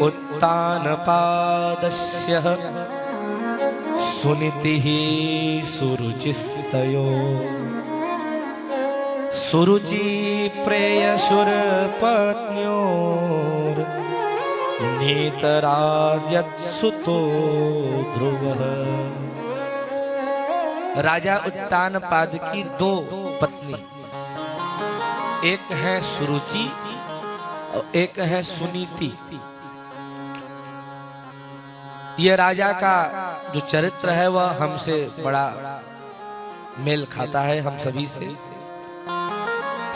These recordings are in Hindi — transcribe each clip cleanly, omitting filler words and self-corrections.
उत्तानपादस्य सुनीतिः सुरुचिस्तयो सुरुचि प्रेयसुरपत्न्योर नेतरार्यत्सुतो ध्रुवः। राजा उत्तानपाद की दो पत्नी, एक है सुरुचि और एक है सुनीति। ये राजा का जो चरित्र है वह हमसे बड़ा मेल खाता है, हम सभी से।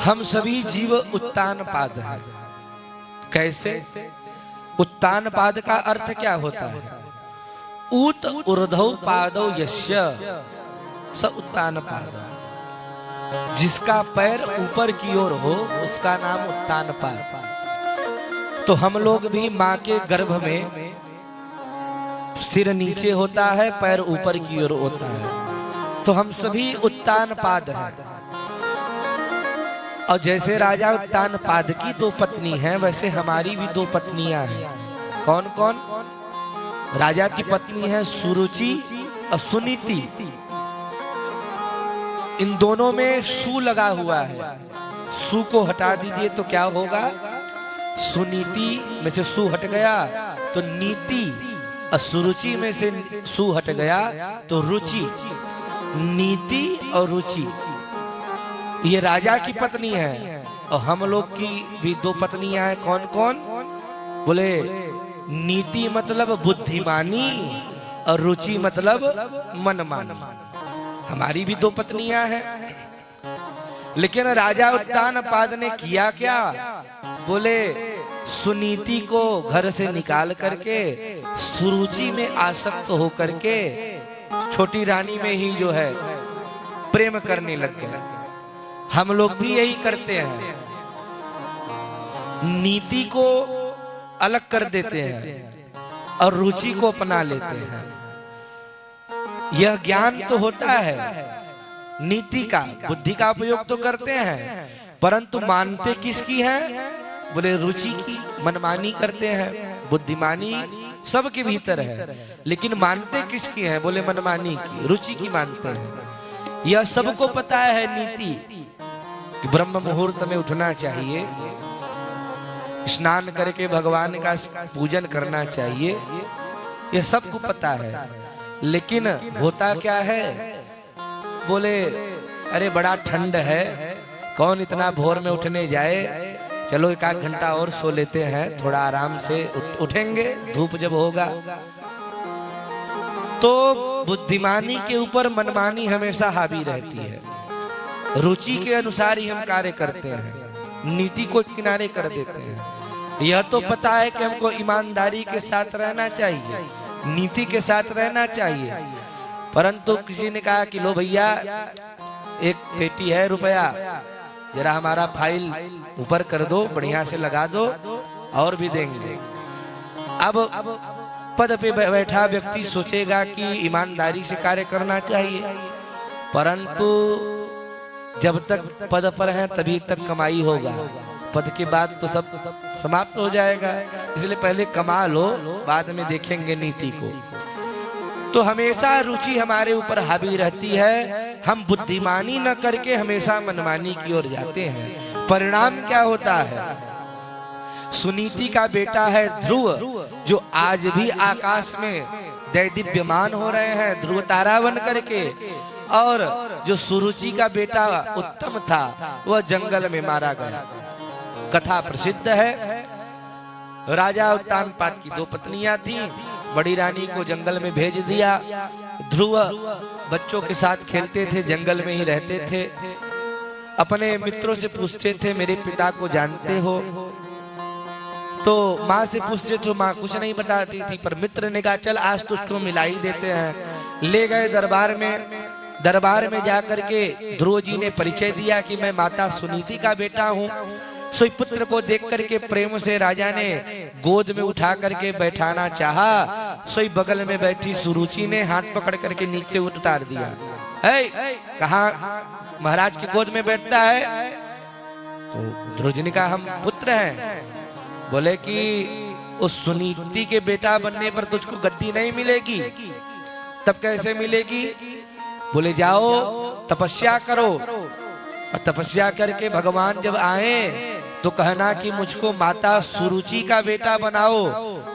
हम सभी जीव उत्तानपाद हैं। कैसे? उत्तानपाद का अर्थ क्या होता है? ऊत ऊर्ध्व पादौ यस्य स उत्तानपाद। जिसका पैर ऊपर की ओर हो उसका नाम उत्तानपाद। तो हम लोग भी माँ के गर्भ में सिर नीचे होता है, पैर ऊपर की ओर होता है, तो हम सभी उत्तानपाद हैं। और जैसे राजा उत्तानपाद की दो पत्नी हैं, वैसे हमारी भी दो पत्नियां हैं। कौन कौन? राजा की पत्नी है सुरुचि और सुनीति। इन दोनों में सु लगा हुआ है। सु को हटा दीजिए तो क्या होगा? सुनीति में से सु हट गया तो नीति, और सुरुचि में से सु हट गया तो रुचि। नीति और रुचि ये राजा की पत्नी है। और हम लोग की भी दो पत्नियां हैं। कौन कौन? बोले नीति मतलब बुद्धिमानी और रुचि मतलब मनमानी। हमारी भी दो पत्नियां हैं। लेकिन राजा उत्तानपाद ने किया क्या? बोले सुनीति को घर से निकाल करके सुरुचि में आसक्त होकर के छोटी रानी में ही जो है प्रेम करने लग गए। हम लोग भी यही करते हैं, नीति को अलग कर देते हैं और रुचि को अपना लेते हैं। यह ज्ञान तो होता है नीति का, बुद्धि का उपयोग तो करते हैं, परंतु मानते किसकी है? बोले रुचि की। मनमानी करते हैं, बुद्धिमानी सबके भीतर है, लेकिन मानते किसकी है? बोले मनमानी की, रुचि की मानते हैं। यह सबको पता है नीति कि ब्रह्म मुहूर्त में उठना चाहिए, स्नान करके भगवान का पूजन करना चाहिए, यह सबको पता है। लेकिन होता क्या है? बोले अरे बड़ा ठंड है, कौन इतना भोर में उठने जाए, चलो एक आध घंटा और सो लेते हैं, थोड़ा आराम से उठेंगे धूप जब होगा। तो बुद्धिमानी के ऊपर मनमानी हमेशा हावी रहती है। रुचि के अनुसार ही हम कार्य करते हैं, नीति को किनारे कर देते हैं। यह तो पता है कि हमको ईमानदारी के साथ रहना चाहिए, नीति के साथ रहना चाहिए, परंतु किसी ने कहा कि लो भैया एक पेटी है रुपया, जरा हमारा फाइल ऊपर कर दो, बढ़िया से लगा दो, और भी देंगे। अब पद पे बैठा व्यक्ति सोचेगा कि ईमानदारी से कार्य करना चाहिए, परंतु जब तक पद पर हैं तभी तक कमाई होगा, पद के बाद तो सब समाप्त हो जाएगा। इसलिए पहले कमा लो, बाद में देखेंगे नीति को। तो हमेशा रुचि हमारे ऊपर हावी रहती है। हम बुद्धिमानी न करके हमेशा मनमानी की ओर जाते हैं। परिणाम क्या होता है? सुनीति का बेटा है ध्रुव, जो आज भी आकाश में दैदीप्यमान हो रहे हैं ध्रुव तारा बन करके, और जो सुरुचि का बेटा उत्तम था वह जंगल में मारा गया। कथा प्रसिद्ध है। राजा उत्तानपाद की दो पत्नियां थीं। बड़ी रानी को जंगल में भेज दिया। ध्रुव बच्चों के साथ खेलते थे, जंगल में ही रहते थे। अपने मित्रों से पूछते थे मेरे पिता को जानते हो? तो माँ से पूछते तो माँ कुछ नहीं बताती थी, पर मित्र ने कहा चल आज तो उसको मिला ही देते हैं। ले गए दरबार में। दरबार में जाकर के ध्रुव जी ने परिचय दिया कि मैं माता सुनीति का बेटा हूँ। सोई पुत्र को देख करके प्रेम से राजा ने गोद में उठा करके बैठाना चाहा। सोई बगल में बैठी सुरुचि ने हाथ पकड़ करके नीचे उतार दिया। कहा महाराज की गोद में बैठता है? तो ध्रुव जी ने कहा हम पुत्र हैं। बोले कि उस सुनीति के बेटा बनने पर तुझको गद्दी नहीं मिलेगी। तब कैसे मिलेगी? बोले जाओ तपस्या करो, और तपस्या करके भगवान जब आए तो कहना कि मुझको माता सुरुचि का बेटा बनाओ,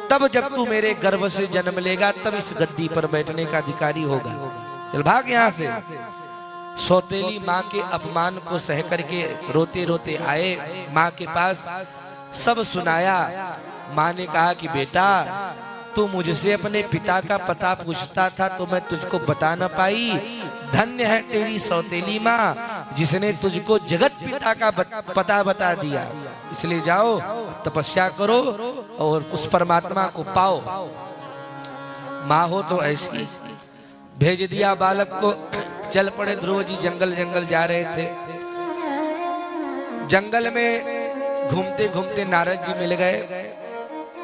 तब जब तू मेरे गर्भ से जन्म लेगा तब इस गद्दी पर बैठने का अधिकारी होगा। चल भाग यहाँ से। सौतेली माँ के अपमान को सह करके रोते रोते आए माँ के पास, सब सुनाया। माँ ने कहा कि बेटा तू मुझसे अपने पिता का पता पूछता था तो मैं तुझको बता न पाई। धन्य है तेरी सौतेली माँ जिसने तुझको जगत पिता का पता बता दिया। इसलिए जाओ तपस्या करो और उस परमात्मा को पाओ। माँ हो तो ऐसी भेज दिया बालक को। चल पड़े ध्रुव जी, जंगल जंगल जा रहे थे। जंगल में घूमते घूमते नारद जी मिल गए।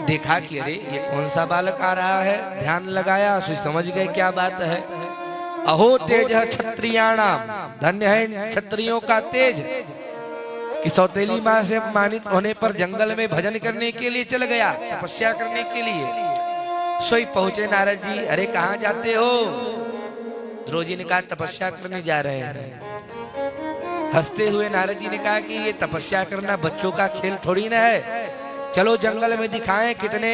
देखा कि अरे ये कौन सा बालक आ रहा है, ध्यान लगाया, समझ गए क्या बात है। अहो तेज है क्षत्रियाणाम, धन्य है क्षत्रियों का तेज, कि सौतेली माँ से अपमानित होने पर जंगल में भजन करने के लिए चल गया, तपस्या करने के लिए। सोई पहुंचे नारद जी। अरे कहाँ जाते हो? ध्रुव जी ने कहा तपस्या करने जा रहे हैं। हंसते हुए नारद जी ने कहा कि ये तपस्या करना बच्चों का खेल थोड़ी ना है। चलो जंगल में दिखाएं कितने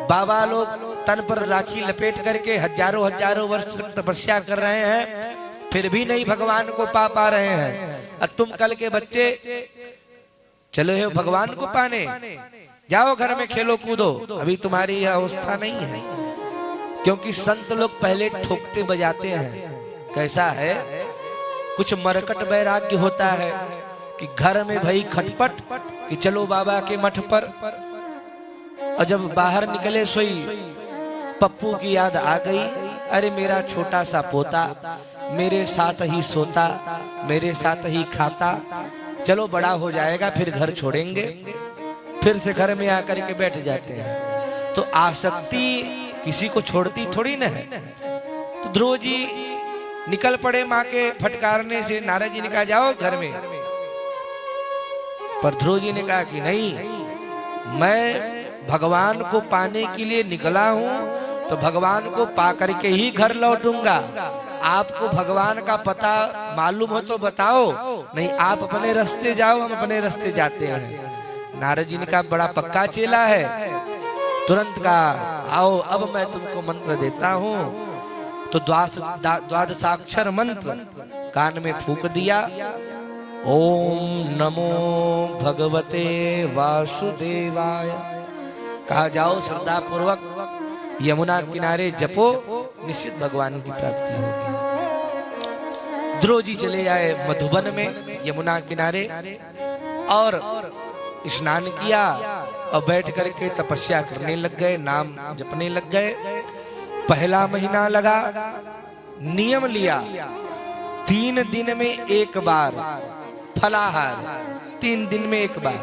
बाबा लोग तन पर राखी लपेट करके हजारों हजारों वर्ष तक तपस्या कर रहे हैं, फिर भी नहीं भगवान को पा रहे हैं। और तुम कल के बच्चे चलो हो भगवान को पाने, जाओ घर में खेलो कूदो। अभी तुम्हारी यह अवस्था नहीं है, क्योंकि संत लोग पहले ठोकते बजाते हैं। कैसा है? कुछ मरकट वैराग्य होता है कि घर में भई खटपट कि चलो बाबा के मठ पर, और जब बाहर निकले सोई पप्पू की याद आ गई। अरे मेरा छोटा सा पोता मेरे साथ ही सोता, मेरे साथ ही खाता, चलो बड़ा हो जाएगा फिर घर छोड़ेंगे। फिर से घर में आकर के बैठ जाते हैं। तो आसक्ति किसी को छोड़ती थोड़ी न है। तो ध्रुव जी निकल पड़े माँ के फटकारने से। नारद जी ने कहा जाओ घर में, पर ध्रुव जी ने कहा कि नहीं, मैं भगवान को पाने के लिए निकला हूं तो भगवान को पा करके ही घर लौटूंगा। आपको भगवान का पता मालूम हो तो बताओ, नहीं आप अपने रास्ते जाओ, हम अपने रास्ते जाते हैं। नारद जी ने कहा बड़ा पक्का चेला है। तुरंत कहा आओ अब मैं तुमको मंत्र देता हूँ। तो द्वादशाक्षर मंत्र कान में फूंक दिया। ओम नमो भगवते वासुदेवाय। कहा जाओ श्रद्धा पूर्वक यमुना किनारे जपो, निश्चित भगवान की प्राप्ति होगी। ध्रुव जी चले आए मधुबन में यमुना किनारे और स्नान किया और बैठ करके तपस्या करने लग गए, नाम जपने लग गए। पहला महीना लगा, नियम लिया 3 दिन में एक बार फलाहार, 3 दिन में एक बार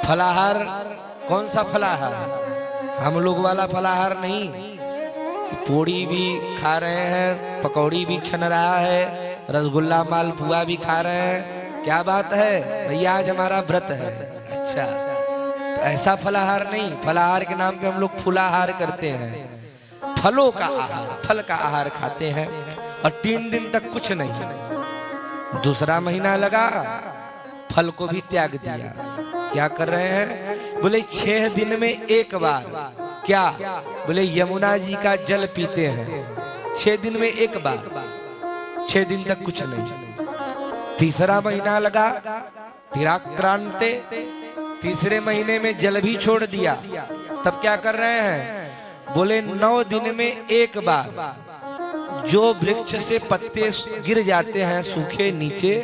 फलाहार। कौन सा फलाहार? हम लोग वाला फलाहार नहीं, पूड़ी भी खा रहे हैं, पकौड़ी भी छन रहा है, रसगुल्ला मालपुआ भी खा रहे हैं। क्या बात है भैया, आज हमारा व्रत है। अच्छा, तो ऐसा फलाहार नहीं, फलाहार के नाम पे हम लोग फुलाहार करते हैं। फलों का आहार, फल का आहार खाते हैं और 3 दिन तक कुछ नहीं। दूसरा महीना लगा, फल को भी त्याग दिया। क्या कर रहे हैं? बोले 6 दिन में एक बार। क्या? बोले यमुना जी का जल पीते हैं 6 दिन में एक बार, 6 दिन तक कुछ नहीं। तीसरा महीना लगा, तिराक्रांते, तीसरे महीने में जल भी छोड़ दिया। तब क्या कर रहे हैं? बोले 9 दिन में एक बार जो वृक्ष से पत्ते गिर जाते हैं सूखे नीचे,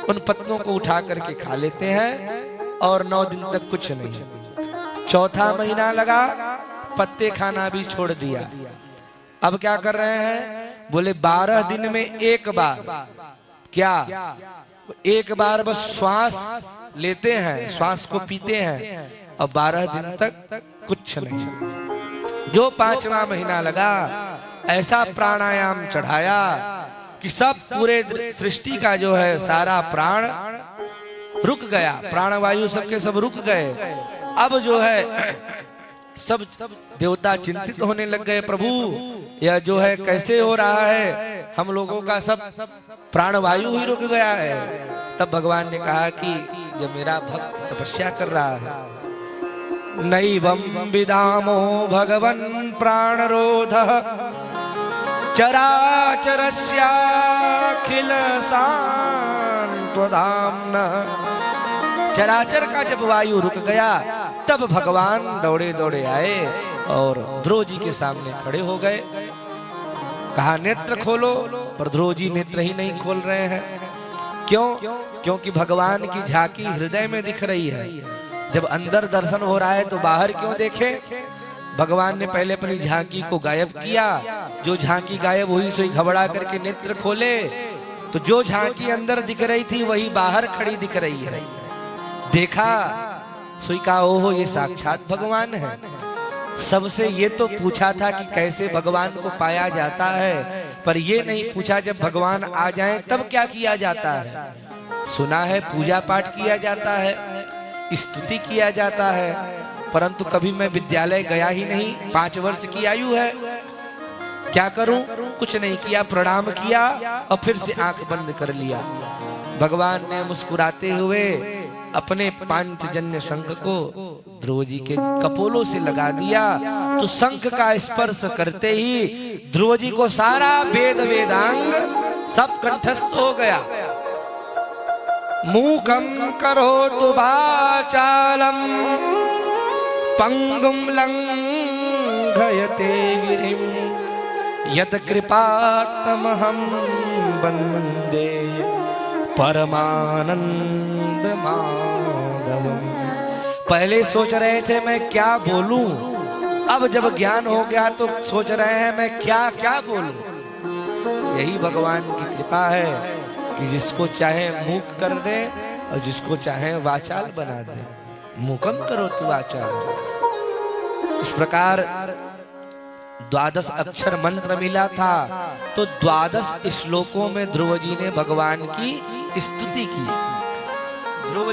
उन पत्तों को उठा करके खा लेते हैं और 9 दिन तक कुछ नहीं। चौथा महीना लगा, पत्ते खाना भी छोड़ दिया। अब क्या कर रहे हैं? बोले 12 दिन में एक बार। क्या? एक बार बस श्वास लेते हैं, श्वास को पीते हैं और 12 दिन तक कुछ नहीं। जो 5वां महीना लगा, ऐसा प्राणायाम चढ़ाया कि सब पूरे सृष्टि का जो है सारा प्राण रुक गया, प्राणवायु सबके सब रुक गए। अब जो है सब देवता चिंतित होने लग गए, प्रभु यह जो है कैसे हो रहा है, हम लोगों का सब प्राणवायु ही रुक गया है। तब भगवान ने कहा कि यह मेरा भक्त तपस्या कर रहा है। नैवं विदामो भगवन् प्राणरोधः चराचरस्याखिल सांत्वधाम्नः। चराचर का जब वायु रुक गया तब भगवान दौड़े दौड़े आए और ध्रुव जी के सामने खड़े हो गए। कहा नेत्र खोलो, पर ध्रुव जी नेत्र ही नहीं खोल रहे हैं। क्यों? क्योंकि भगवान की झांकी हृदय में दिख रही है। जब अंदर दर्शन हो रहा है तो बाहर क्यों देखे? भगवान ने पहले अपनी झांकी को गायब किया। जो झांकी गायब हुई सोई घबरा करके नेत्र खोले तो जो झांकी अंदर दिख रही थी वही बाहर खड़ी दिख रही है। देखा सोई कहा ओहो ये साक्षात भगवान है। सबसे ये तो पूछा था कि कैसे भगवान को पाया जाता है, पर ये नहीं पूछा जब भगवान आ जाएं तब क्या किया जाता है। सुना है पूजा पाठ किया जाता है, स्तुति किया जाता है, परंतु कभी मैं विद्यालय गया ही नहीं। 5 वर्ष की आयु है, क्या करूं? कुछ नहीं किया, प्रणाम किया और फिर से आंख बंद कर लिया। भगवान ने मुस्कुराते हुए अपने पांचजन्य शंख को ध्रुव जी के कपोलों से लगा दिया। तो शंख का स्पर्श करते ही ध्रुव जी को सारा वेद वेदांग सब कंठस्थ हो गया। मूकं करोतु वाचालं पंगुं लंघयते गिरिं यत् कृपातमहं वन्दे परमानंद माधवम्। पहले सोच रहे थे मैं क्या बोलूं, अब जब ज्ञान हो गया तो सोच रहे हैं मैं क्या क्या बोलूं। यही भगवान की कृपा है कि जिसको चाहे मूक कर दे और जिसको चाहे वाचाल बना दे। मूकम करो तू वाचाल। इस प्रकार 12 अक्षर मंत्र मिला था तो 12 श्लोकों में ध्रुव जी ने भगवान की स्तुति की। ध्रुव